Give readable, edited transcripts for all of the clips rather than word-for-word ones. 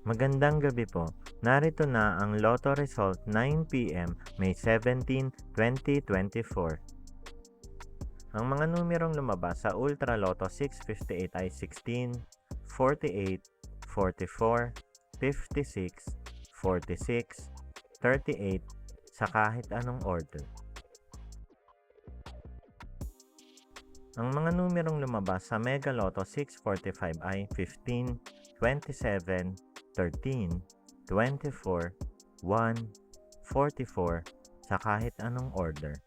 Magandang gabi po. Narito na ang Lotto result 9 p.m. May 17, 2024. Ang mga numerong lumabas sa Ultra Lotto 658 ay 16, 48, 44, 56, 46, 38 sa kahit anong order. Ang mga numerong lumabas sa Mega Lotto 645 ay 15, 27, 13, 24, 1, 44 sa kahit anong order.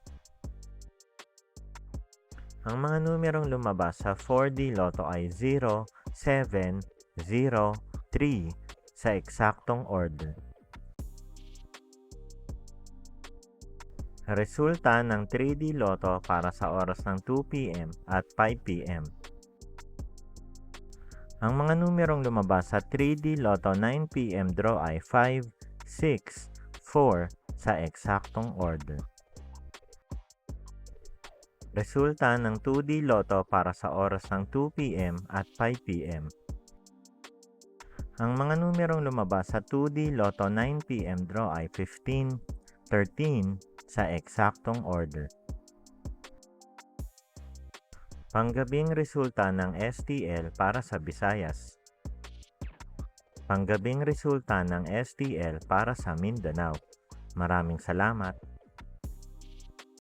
Ang mga numerong lumabas sa 4D Lotto ay 0, 7, 0, 3 sa eksaktong order. Resulta ng 3D Lotto para sa oras ng 2 p.m. at 5 p.m. Ang mga numerong lumabas sa 3D Lotto 9 p.m. draw ay 5, 6, 4 sa eksaktong order. Resulta ng 2D Lotto para sa oras ng 2 p.m. at 5 p.m. Ang mga numerong lumabas sa 2D Lotto 9 p.m. draw ay 15, 13 sa eksaktong order. Panggabing resulta ng STL para sa Visayas. Panggabing resulta ng STL para sa Mindanao. Maraming salamat.